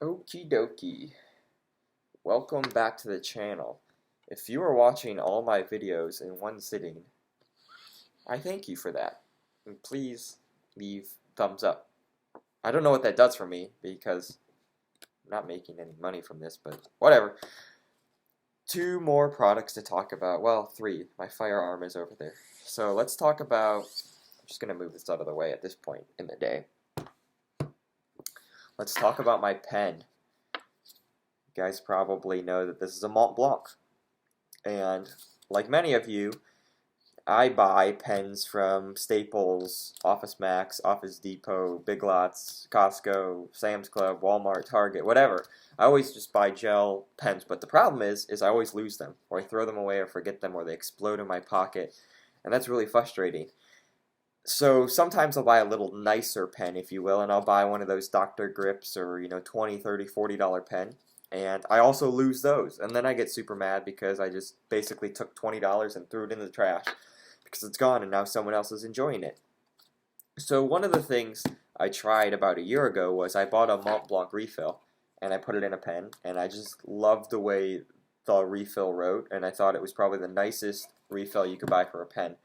Okie dokie. Welcome back to the channel. If you are watching all my videos in one sitting, I thank you for that. And please leave thumbs up. I don't know what that does for me because I'm not making any money from this, but whatever. Two more products to talk about. Well, three. My firearm is over there. So let's talk about, I'm just going to move this out of the way at this point in the day. Let's talk about my pen. You guys probably know that this is a Montblanc. And like many of you, I buy pens from Staples, Office Max, Office Depot, Big Lots, Costco, Sam's Club, Walmart, Target, whatever. I always just buy gel pens, but the problem is I always lose them, or I throw them away or forget them, or they explode in my pocket, and that's really frustrating. So sometimes I'll buy a little nicer pen, if you will, and I'll buy one of those Dr. Grips or, $20, $30, $40 pen. And I also lose those. And then I get super mad because I just basically took $20 and threw it in the trash because it's gone and now someone else is enjoying it. So one of the things I tried about a year ago was I bought a Montblanc refill and I put it in a pen, and I just loved the way the refill wrote, and I thought it was probably the nicest refill you could buy for a pen.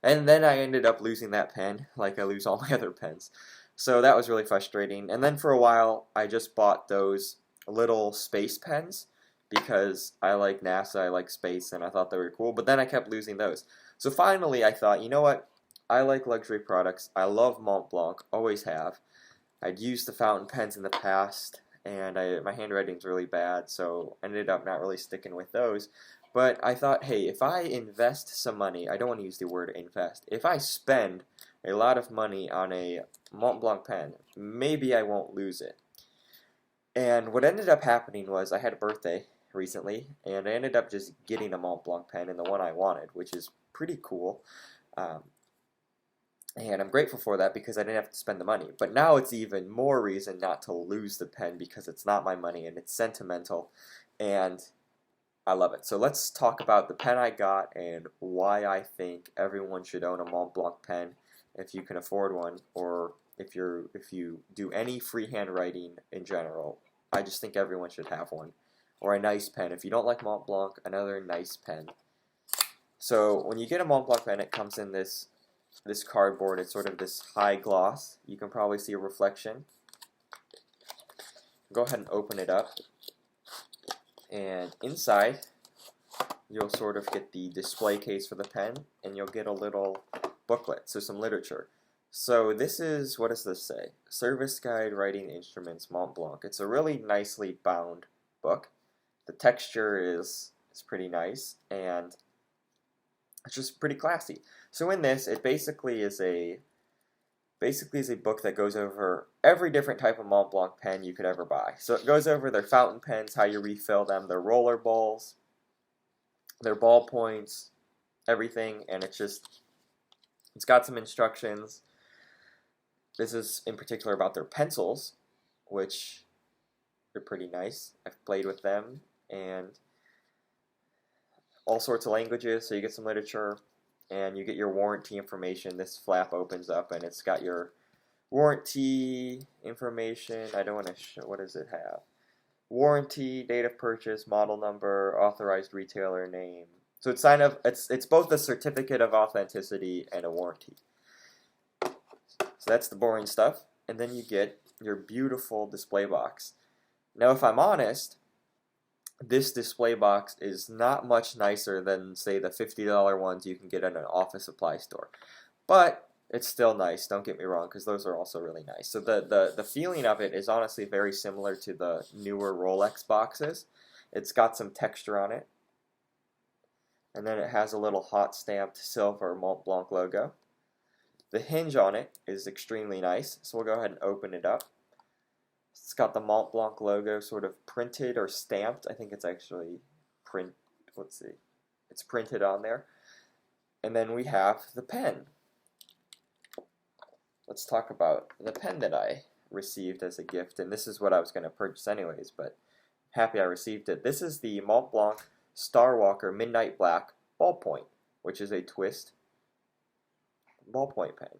And then I ended up losing that pen, like I lose all my other pens. So that was really frustrating. And then for a while, I just bought those little space pens because I like NASA, I like space, and I thought they were cool. But then I kept losing those. So finally, I thought, you know what? I like luxury products. I love Montblanc, always have. I'd used the fountain pens in the past, and my handwriting's really bad, so I ended up not really sticking with those. But I thought, hey, if I invest some money, I don't want to use the word invest, if I spend a lot of money on a Montblanc pen, maybe I won't lose it. And what ended up happening was I had a birthday recently, and I ended up just getting a Montblanc pen and the one I wanted, which is pretty cool. And I'm grateful for that because I didn't have to spend the money. But now it's even more reason not to lose the pen because it's not my money and it's sentimental. And I love it. So let's talk about the pen I got and why I think everyone should own a Montblanc pen if you can afford one, or if you do any freehand writing in general. I just think everyone should have one, or a nice pen. If you don't like Montblanc, another nice pen. So when you get a Montblanc pen, it comes in this cardboard. It's sort of this high gloss. You can probably see a reflection. Go ahead and open it up. And inside, you'll sort of get the display case for the pen, and you'll get a little booklet, so some literature. So this is, what does this say? Service Guide Writing Instruments Montblanc. It's a really nicely bound book. The texture is pretty nice, and it's just pretty classy. So in this, it basically is a book that goes over every different type of Montblanc pen you could ever buy. So it goes over their fountain pens, how you refill them, their roller balls, their ballpoints, everything, and it's got some instructions. This is in particular about their pencils, which are pretty nice. I've played with them, and all sorts of languages, so you get some literature, and you get your warranty information. This flap opens up, and it's got your warranty information. I don't want to show, what does it have? Warranty, date of purchase, model number, authorized retailer name. So it's both a certificate of authenticity and a warranty. So that's the boring stuff. And then you get your beautiful display box. Now, if I'm honest, this display box is not much nicer than, say, the $50 ones you can get at an office supply store. But it's still nice, don't get me wrong, because those are also really nice. So the feeling of it is honestly very similar to the newer Rolex boxes. It's got some texture on it. And then it has a little hot stamped silver Montblanc logo. The hinge on it is extremely nice, so we'll go ahead and open it up. It's got the Montblanc logo sort of printed or stamped. I think it's actually it's printed on there. And then we have the pen. Let's talk about the pen that I received as a gift, and this is what I was going to purchase anyways, but happy I received it. This is the Montblanc Starwalker Midnight Black ballpoint, which is a twist ballpoint pen.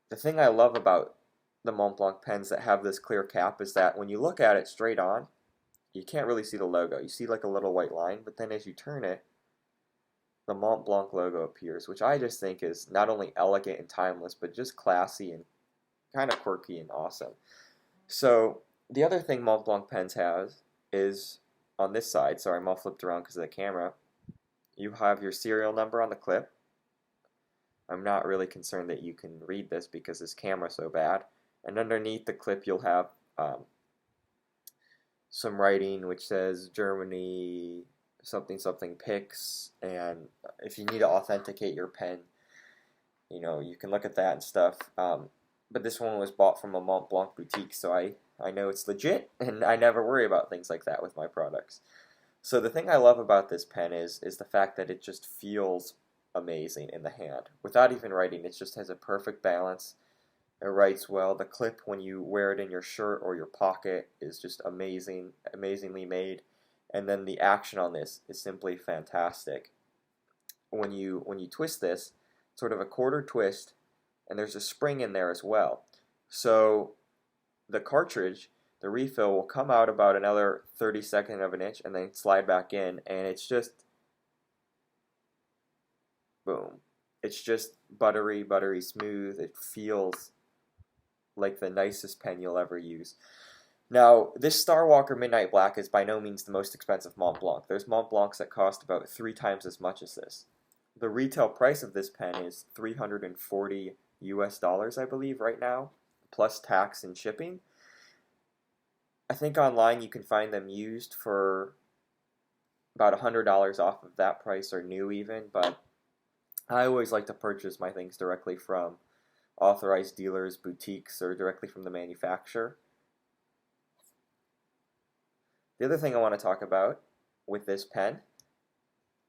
The thing I love about the Montblanc pens that have this clear cap is that when you look at it straight on, you can't really see the logo. You see like a little white line, but then as you turn it, the Montblanc logo appears, which I just think is not only elegant and timeless, but just classy and kind of quirky and awesome. So the other thing Montblanc pens has is on this side, sorry I'm all flipped around because of the camera, you have your serial number on the clip. I'm not really concerned that you can read this because this camera's so bad. And underneath the clip you'll have some writing which says Germany something something picks, and if you need to authenticate your pen, you can look at that and stuff. But this one was bought from a Montblanc boutique, so I know it's legit, and I never worry about things like that with my products. So the thing I love about this pen is the fact that it just feels amazing in the hand. Without even writing, it just has a perfect balance. It writes well. The clip, when you wear it in your shirt or your pocket, is just amazingly made. And then the action on this is simply fantastic. When you twist this, sort of a quarter twist, and there's a spring in there as well. So the cartridge, the refill, will come out about another 32nd of an inch and then slide back in, and it's just boom. It's just buttery smooth. It feels like the nicest pen you'll ever use. Now, this Starwalker Midnight Black is by no means the most expensive Montblanc. There's Montblancs that cost about 3 times as much as this. The retail price of this pen is $340 US, I believe, right now, plus tax and shipping. I think online you can find them used for about $100 off of that price, or new even, but I always like to purchase my things directly from authorized dealers, boutiques, or directly from the manufacturer. The other thing I want to talk about with this pen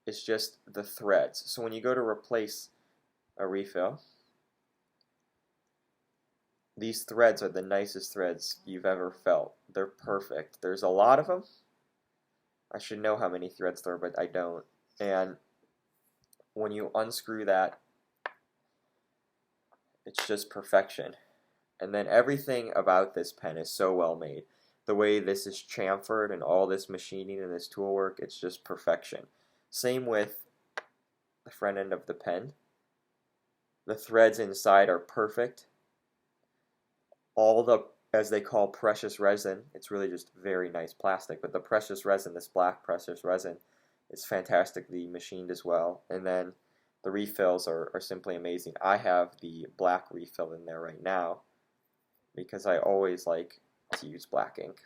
is just the threads. So when you go to replace a refill, these threads are the nicest threads you've ever felt. They're perfect. There's a lot of them. I should know how many threads there are, but I don't. And when you unscrew that, it's just perfection. And then everything about this pen is so well made. The way this is chamfered and all this machining and this tool work, it's just perfection. Same with the front end of the pen. The threads inside are perfect. All the, as they call, precious resin, it's really just very nice plastic, but the precious resin, this black precious resin, is fantastically machined as well. And then the refills are simply amazing. I have the black refill in there right now because I always like to use black ink.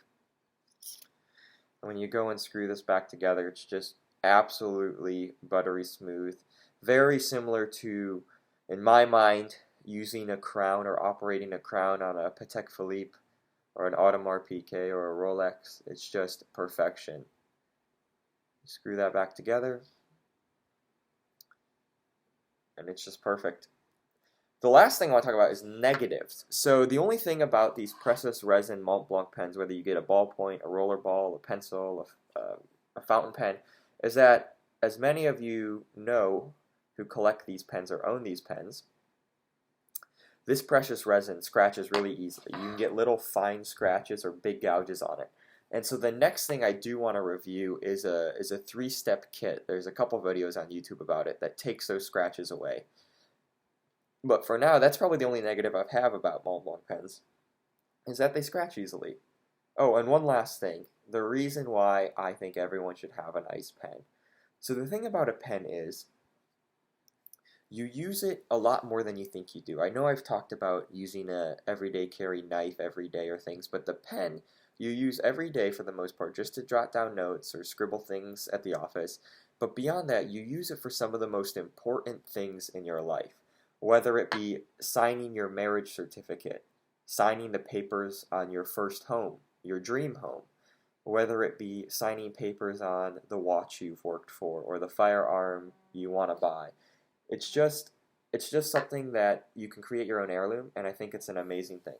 When you go and screw this back together, it's just absolutely buttery smooth. Very similar to, in my mind, using a crown or operating a crown on a Patek Philippe or an Audemars Piguet or a Rolex. It's just perfection. Screw that back together, and it's just perfect. The last thing I want to talk about is negatives. So the only thing about these precious resin Montblanc pens, whether you get a ballpoint, a roller ball, a pencil, a fountain pen, is that, as many of you know who collect these pens or own these pens, this precious resin scratches really easily. You can get little fine scratches or big gouges on it. And so the next thing I do want to review is a 3-step kit. There's a couple videos on YouTube about it that takes those scratches away. But for now, that's probably the only negative I have about Montblanc pens, is that they scratch easily. Oh, and one last thing. The reason why I think everyone should have a nice pen. So the thing about a pen is, you use it a lot more than you think you do. I know I've talked about using a everyday carry knife every day or things, but the pen you use every day for the most part just to jot down notes or scribble things at the office. But beyond that, you use it for some of the most important things in your life. Whether it be signing your marriage certificate, signing the papers on your first home, your dream home, whether it be signing papers on the watch you've worked for or the firearm you want to buy. It's just something that you can create your own heirloom, and I think it's an amazing thing.